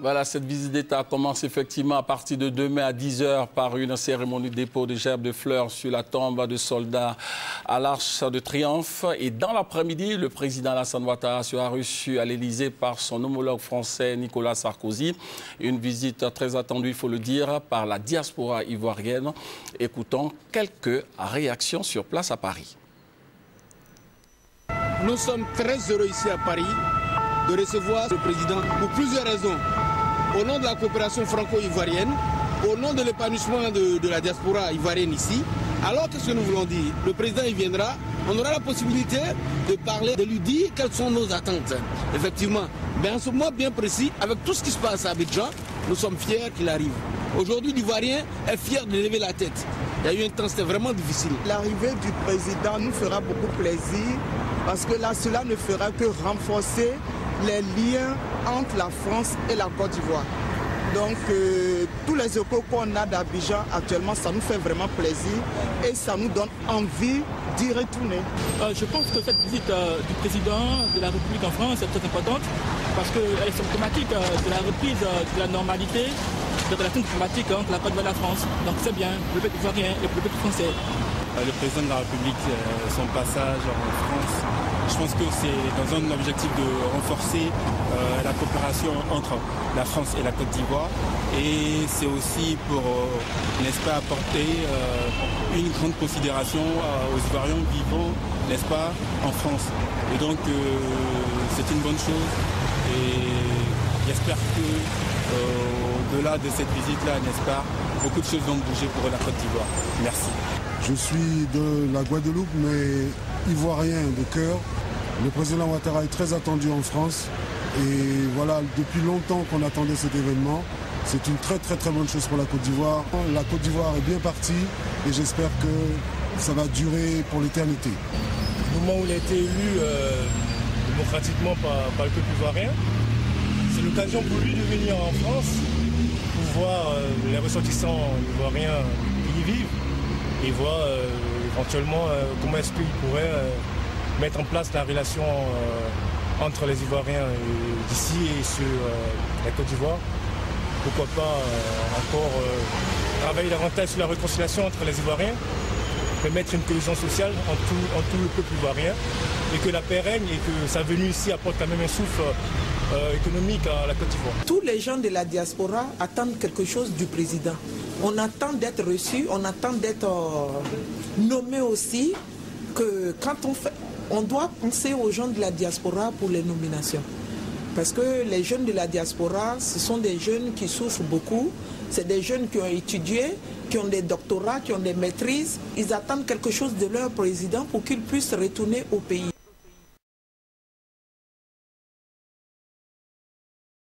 Voilà, cette visite d'État commence effectivement à partir de demain à 10 h par une cérémonie de dépôt de gerbes de fleurs sur la tombe de soldats à l'Arc de Triomphe. Et dans l'après-midi, le président Alassane Ouattara sera reçu à l'Élysée par son homologue français Nicolas Sarkozy. Une visite très attendue, il faut le dire, par la diaspora ivoirienne. Écoutons quelques réactions sur place à Paris. Nous sommes très heureux ici à Paris de recevoir le président pour plusieurs raisons. Au nom de la coopération franco-ivoirienne, au nom de l'épanouissement de la diaspora ivoirienne ici. Alors qu'est-ce que nous voulons dire? Le président il viendra, on aura la possibilité de parler, de lui dire quelles sont nos attentes. Effectivement, mais en ce moment bien précis, avec tout ce qui se passe à Abidjan, nous sommes fiers qu'il arrive. Aujourd'hui, l'Ivoirien est fier de lever la tête. Il y a eu un temps, c'était vraiment difficile. L'arrivée du président nous fera beaucoup plaisir parce que là, cela ne fera que renforcer les liens entre la France et la Côte d'Ivoire. Donc, tous les échos qu'on a d'Abidjan actuellement, ça nous fait vraiment plaisir et ça nous donne envie d'y retourner. Je pense que cette visite du président de la République en France est très importante parce qu'elle est symptomatique de la reprise de la normalité des relations diplomatiques entre la Côte d'Ivoire et la France. Donc c'est bien, le peuple ivoirien et le peuple français. Le président de la République, son passage en France, je pense que c'est dans un objectif de renforcer la coopération entre la France et la Côte d'Ivoire. Et c'est aussi pour, n'est-ce pas, apporter une grande considération aux Ivoiriens vivant, n'est-ce pas, en France. Et donc, c'est une bonne chose. Et j'espère que, au-delà de cette visite-là, n'est-ce pas, beaucoup de choses vont bouger pour la Côte d'Ivoire. Merci. Je suis de la Guadeloupe, mais ivoirien de cœur. Le président Ouattara est très attendu en France. Et voilà, depuis longtemps qu'on attendait cet événement. C'est une très bonne chose pour la Côte d'Ivoire. La Côte d'Ivoire est bien partie et j'espère que ça va durer pour l'éternité. Au moment où il a été élu démocratiquement par le peuple ivoirien, c'est l'occasion pour lui de venir en France pour voir les ressortissants ivoiriens qui y vivent et voir éventuellement comment est-ce qu'il pourrait mettre en place la relation entre les Ivoiriens d'ici et sur la Côte d'Ivoire. Pourquoi pas encore travailler davantage sur la réconciliation entre les Ivoiriens, permettre une cohésion sociale en tout le peuple ivoirien et que la paix règne et que sa venue ici apporte quand même un souffle économique à la Côte d'Ivoire. Tous les gens de la diaspora attendent quelque chose du président. On attend d'être reçu, on attend d'être nommé aussi, que quand on doit penser aux gens de la diaspora pour les nominations. Parce que les jeunes de la diaspora, ce sont des jeunes qui souffrent beaucoup. C'est des jeunes qui ont étudié, qui ont des doctorats, qui ont des maîtrises. Ils attendent quelque chose de leur président pour qu'ils puissent retourner au pays.